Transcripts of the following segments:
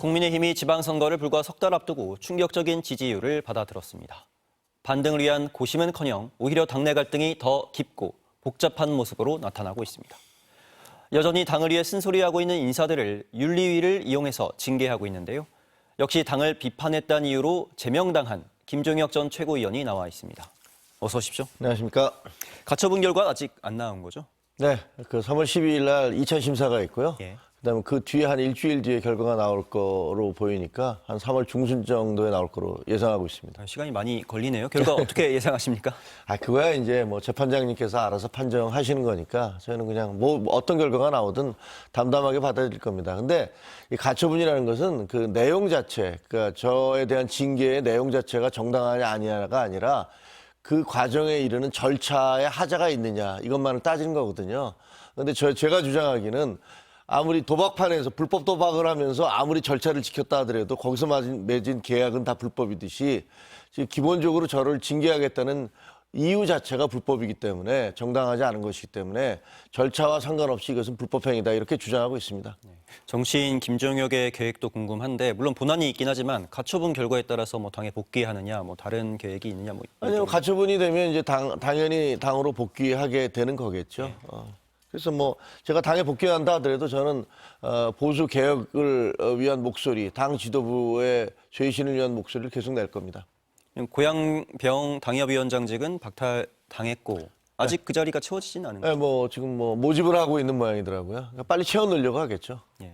국민의힘이 지방선거를 불과 석 달 앞두고 충격적인 지지율을 받아들었습니다. 반등을 위한 고심은커녕 오히려 당내 갈등이 더 깊고 복잡한 모습으로 나타나고 있습니다. 여전히 당을 위해 쓴소리하고 있는 인사들을 윤리위를 이용해서 징계하고 있는데요. 역시 당을 비판했다는 이유로 제명당한 김종혁 전 최고위원이 나와 있습니다. 어서 오십시오. 안녕하십니까. 가처분 결과 아직 안 나온 거죠? 네, 그 3월 12일 날 2차 심사가 있고요. 예. 그다음에 그 뒤에 한 일주일 뒤에 결과가 나올 거로 보이니까 한 3월 중순 정도에 나올 거로 예상하고 있습니다. 시간이 많이 걸리네요. 결과 어떻게 예상하십니까? 그거야 이제 뭐 재판장님께서 알아서 판정하시는 거니까 저희는 그냥 뭐 어떤 결과가 나오든 담담하게 받아들일 겁니다. 근데 이 가처분이라는 것은 그 내용 자체, 그러니까 저에 대한 징계의 내용 자체가 정당하냐 아니냐가 아니라 그 과정에 이르는 절차에 하자가 있느냐 이것만을 따지는 거거든요. 근데 제가 주장하기는 아무리 도박판에서 불법 도박을 하면서 아무리 절차를 지켰다 하더라도 거기서 맺은 계약은 다 불법이듯이 기본적으로 저를 징계하겠다는 이유 자체가 불법이기 때문에 정당하지 않은 것이기 때문에 절차와 상관없이 이것은 불법행위다 이렇게 주장하고 있습니다. 정치인 김종혁의 계획도 궁금한데 물론 본안이 있긴 하지만 가처분 결과에 따라서 뭐 당에 복귀하느냐 뭐 다른 계획이 있느냐 뭐 아니요, 가처분이 되면 이제 당연히 당으로 복귀하게 되는 거겠죠. 그래서 뭐 제가 당에 복귀한다 하더라도 저는 보수 개혁을 위한 목소리, 당 지도부의 쇄신을 위한 목소리를 계속 낼 겁니다. 고양병 당협위원장직은 박탈당했고 아직 그 자리가 채워지진 않은 거죠? 네, 뭐 지금 뭐 모집을 하고 있는 모양이더라고요. 그러니까 빨리 채워 넣으려고 하겠죠. 예.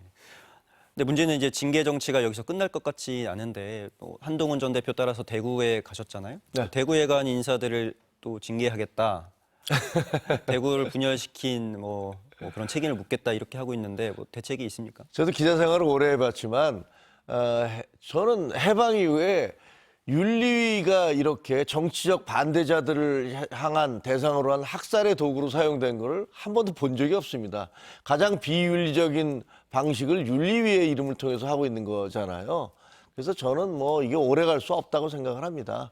근데 문제는 이제 징계 정치가 여기서 끝날 것 같지 않은데 또 한동훈 전 대표 따라서 대구에 가셨잖아요. 네. 대구에 간 인사들을 또 징계하겠다. 대구를 분열시킨 뭐 그런 책임을 묻겠다 이렇게 하고 있는데 뭐 대책이 있습니까? 저도 기자 생활을 오래 해봤지만 저는 해방 이후에 윤리위가 이렇게 정치적 반대자들을 향한 대상으로 한 학살의 도구로 사용된 것을 한 번도 본 적이 없습니다. 가장 비윤리적인 방식을 윤리위의 이름을 통해서 하고 있는 거잖아요. 그래서 저는 뭐 이게 오래 갈 수 없다고 생각을 합니다.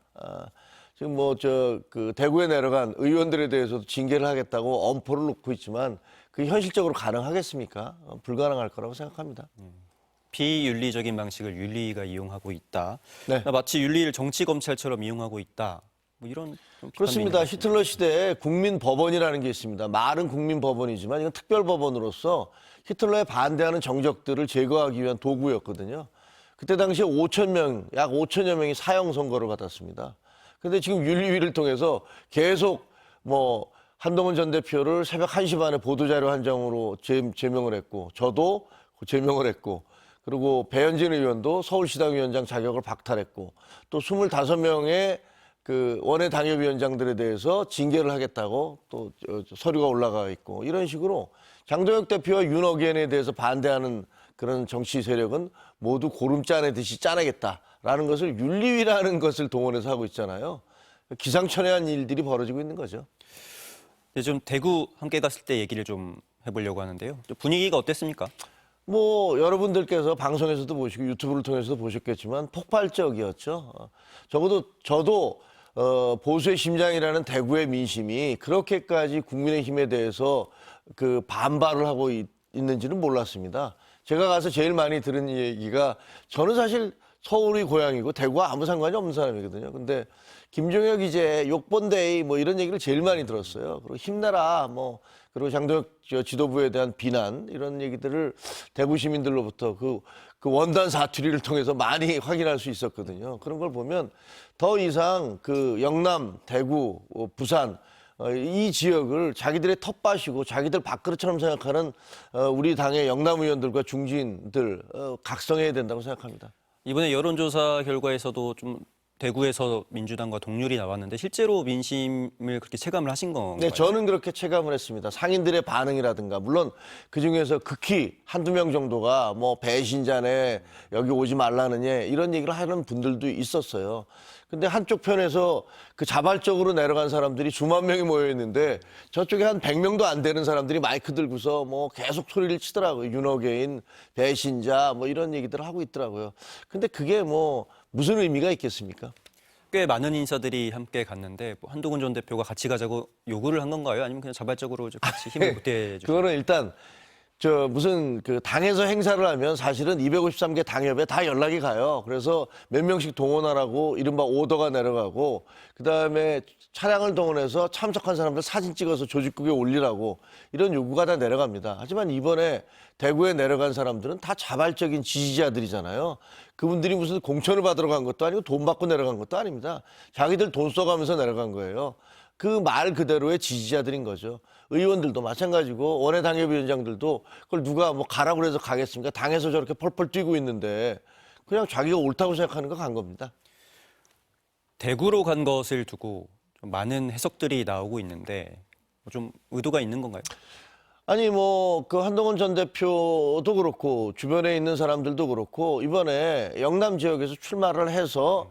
지금 뭐 그 대구에 내려간 의원들에 대해서도 징계를 하겠다고 엄포를 놓고 있지만 그게 현실적으로 가능하겠습니까? 불가능할 거라고 생각합니다. 비윤리적인 방식을 윤리가 이용하고 있다. 네. 마치 윤리를 정치 검찰처럼 이용하고 있다. 뭐 이런 좀 그렇습니다. 비판이 히틀러 시대에 국민법원이라는 게 있습니다. 말은 국민법원이지만 이건 특별법원으로서 히틀러에 반대하는 정적들을 제거하기 위한 도구였거든요. 그때 당시에 약 5천여 명이 사형 선고를 받았습니다. 근데 지금 윤리위를 통해서 계속 뭐 한동훈 전 대표를 새벽 1시 반에 보도자료 한 장으로 제명을 했고 저도 제명을 했고 그리고 배현진 의원도 서울시당 위원장 자격을 박탈했고 또 25명의 그 원외 당협위원장들에 대해서 징계를 하겠다고 또 서류가 올라가 있고 이런 식으로 장동혁 대표와 윤어겐에 대해서 반대하는 그런 정치 세력은 모두 고름 짜내듯이 짜내겠다라는 것을 윤리위라는 것을 동원해서 하고 있잖아요. 기상천외한 일들이 벌어지고 있는 거죠. 네, 좀 대구 함께 갔을 때 얘기를 좀 해보려고 하는데요. 좀 분위기가 어땠습니까? 뭐 여러분들께서 방송에서도 보시고 유튜브를 통해서도 보셨겠지만 폭발적이었죠. 적어도 저도 보수의 심장이라는 대구의 민심이 그렇게까지 국민의힘에 대해서 그 반발을 하고 있는지는 몰랐습니다. 제가 가서 제일 많이 들은 얘기가 저는 사실 서울이 고향이고 대구와 아무 상관이 없는 사람이거든요. 근데 김종혁 이제 욕본데이 뭐 이런 얘기를 제일 많이 들었어요. 그리고 힘내라 뭐 그리고 장동혁 지도부에 대한 비난 이런 얘기들을 대구 시민들로부터 그 원단 사투리를 통해서 많이 확인할 수 있었거든요. 그런 걸 보면 더 이상 그 영남, 대구, 부산 이 지역을 자기들의 텃밭이고 자기들 밥그릇처럼 생각하는 우리 당의 영남 의원들과 중진들 각성해야 된다고 생각합니다. 이번에 여론조사 결과에서도 좀 대구에서 민주당과 동률이 나왔는데 실제로 민심을 그렇게 체감을 하신 건가요? 네, 저는 그렇게 체감을 했습니다. 상인들의 반응이라든가 물론 그중에서 극히 한두 명 정도가 뭐 배신자네 여기 오지 말라느니 이런 얘기를 하는 분들도 있었어요. 근데 한쪽 편에서 그 자발적으로 내려간 사람들이 수만 명이 모여 있는데 저쪽에 한 100명도 안 되는 사람들이 마이크 들고서 뭐 계속 소리를 치더라고요. 윤호개인, 배신자 뭐 이런 얘기들을 하고 있더라고요. 근데 그게 뭐 무슨 의미가 있겠습니까? 꽤 많은 인사들이 함께 갔는데 뭐 한동훈 전 대표가 같이 가자고 요구를 한 건가요? 아니면 그냥 자발적으로 같이 힘을 보태주셨나요? 그거는 일단 무슨 그 당에서 행사를 하면 사실은 253개 당협에 다 연락이 가요. 그래서 몇 명씩 동원하라고 이른바 오더가 내려가고 그다음에 차량을 동원해서 참석한 사람들 사진 찍어서 조직국에 올리라고 이런 요구가 다 내려갑니다. 하지만 이번에 대구에 내려간 사람들은 다 자발적인 지지자들이잖아요. 그분들이 무슨 공천을 받으러 간 것도 아니고 돈 받고 내려간 것도 아닙니다. 자기들 돈 써가면서 내려간 거예요. 그 말 그대로의 지지자들인 거죠. 의원들도 마찬가지고 원외 당협위원장들도 그걸 누가 뭐 가라고 그래서 가겠습니까? 당에서 저렇게 펄펄 뛰고 있는데 그냥 자기가 옳다고 생각하는 거 간 겁니다. 대구로 간 것을 두고 좀 많은 해석들이 나오고 있는데 좀 의도가 있는 건가요? 아니 뭐 그 한동훈 전 대표도 그렇고 주변에 있는 사람들도 그렇고 이번에 영남 지역에서 출마를 해서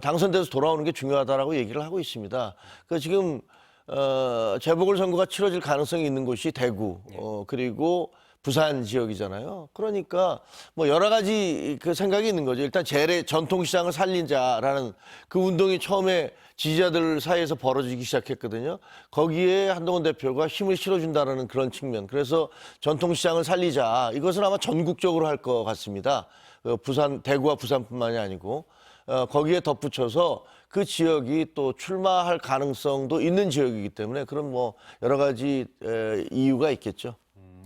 당선돼서 돌아오는 게 중요하다라고 얘기를 하고 있습니다. 그 지금 재보궐선거가 치러질 가능성이 있는 곳이 대구 그리고 부산 지역이잖아요. 그러니까 뭐 여러 가지 그 생각이 있는 거죠. 일단 재래 전통시장을 살리자라는 그 운동이 처음에 지지자들 사이에서 벌어지기 시작했거든요. 거기에 한동훈 대표가 힘을 실어준다는 그런 측면. 그래서 전통시장을 살리자. 이것은 아마 전국적으로 할 것 같습니다. 부산, 대구와 부산뿐만이 아니고 거기에 덧붙여서 그 지역이 또 출마할 가능성도 있는 지역이기 때문에 그런 뭐 여러 가지 이유가 있겠죠.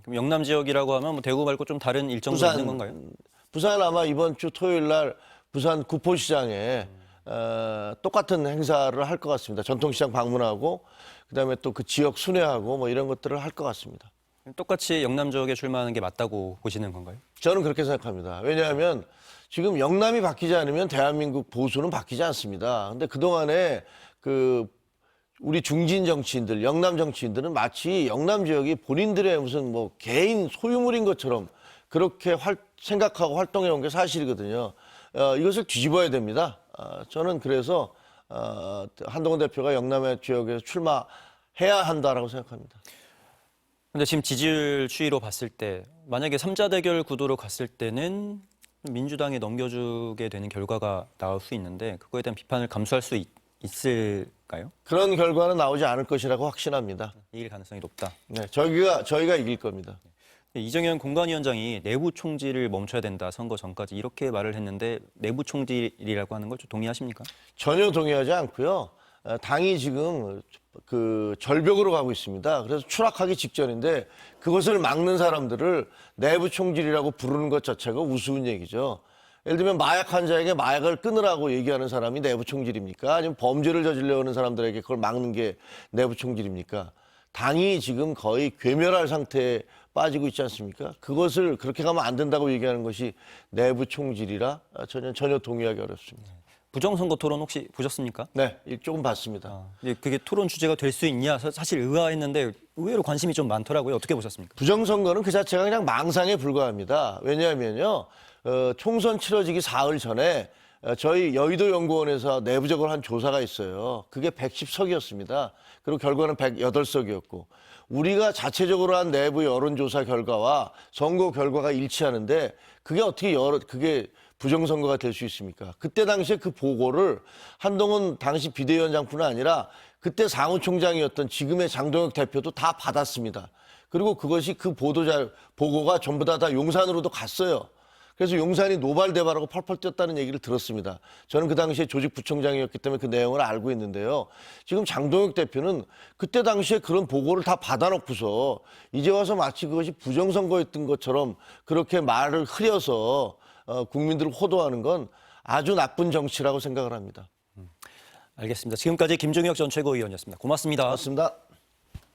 그럼 영남 지역이라고 하면 뭐 대구 말고 좀 다른 일정도 있는 건가요? 부산 아마 이번 주 토요일 날 부산 구포시장에 똑같은 행사를 할 것 같습니다. 전통시장 방문하고 그다음에 또 그 지역 순회하고 뭐 이런 것들을 할 것 같습니다. 똑같이 영남 지역에 출마하는 게 맞다고 보시는 건가요? 저는 그렇게 생각합니다. 왜냐하면 지금 영남이 바뀌지 않으면 대한민국 보수는 바뀌지 않습니다. 근데 그동안에 우리 중진 정치인들, 영남 정치인들은 마치 영남 지역이 본인들의 무슨 뭐 개인 소유물인 것처럼 그렇게 생각하고 활동해 온 게 사실이거든요. 이것을 뒤집어야 됩니다. 저는 그래서 한동훈 대표가 영남의 지역에서 출마해야 한다라고 생각합니다. 근데 지금 지지율 추이로 봤을 때 만약에 삼자 대결 구도로 갔을 때는 민주당에 넘겨주게 되는 결과가 나올 수 있는데 그거에 대한 비판을 감수할 수 있을까요? 그런 결과는 나오지 않을 것이라고 확신합니다. 이길 가능성이 높다. 네, 저희가 이길 겁니다. 이정현 공관위원장이 내부 총질을 멈춰야 된다. 선거 전까지 이렇게 말을 했는데 내부 총질이라고 하는 걸 좀 동의하십니까? 전혀 동의하지 않고요. 당이 지금 그 절벽으로 가고 있습니다. 그래서 추락하기 직전인데 그것을 막는 사람들을 내부 총질이라고 부르는 것 자체가 우스운 얘기죠. 예를 들면 마약 환자에게 마약을 끊으라고 얘기하는 사람이 내부 총질입니까? 아니면 범죄를 저지르려는 사람들에게 그걸 막는 게 내부 총질입니까? 당이 지금 거의 괴멸할 상태에 빠지고 있지 않습니까? 그것을 그렇게 가면 안 된다고 얘기하는 것이 내부 총질이라 전혀 동의하기 어렵습니다. 부정선거 토론 혹시 보셨습니까? 네, 조금 봤습니다. 그게 토론 주제가 될 수 있냐 사실 의아했는데 의외로 관심이 좀 많더라고요. 어떻게 보셨습니까? 부정선거는 그 자체가 그냥 망상에 불과합니다. 왜냐하면요, 총선 치러지기 사흘 전에 저희 여의도 연구원에서 내부적으로 한 조사가 있어요. 그게 110석이었습니다. 그리고 결과는 108석이었고 우리가 자체적으로 한 내부 여론조사 결과와 선거 결과가 일치하는데 그게 어떻게 그게 부정선거가 될 수 있습니까? 그때 당시에 그 보고를 한동훈 당시 비대위원장뿐 아니라 그때 사무총장이었던 지금의 장동혁 대표도 다 받았습니다. 그리고 그것이 그 보고가 전부 다 용산으로도 갔어요. 그래서 용산이 노발대발하고 펄펄 뛰었다는 얘기를 들었습니다. 저는 그 당시에 조직부총장이었기 때문에 그 내용을 알고 있는데요. 지금 장동혁 대표는 그때 당시에 그런 보고를 다 받아놓고서 이제 와서 마치 그것이 부정선거였던 것처럼 그렇게 말을 흐려서 국민들을 호도하는 건 아주 나쁜 정치라고 생각을 합니다. 알겠습니다. 지금까지 김종혁 전 최고위원이었습니다. 고맙습니다. 고맙습니다.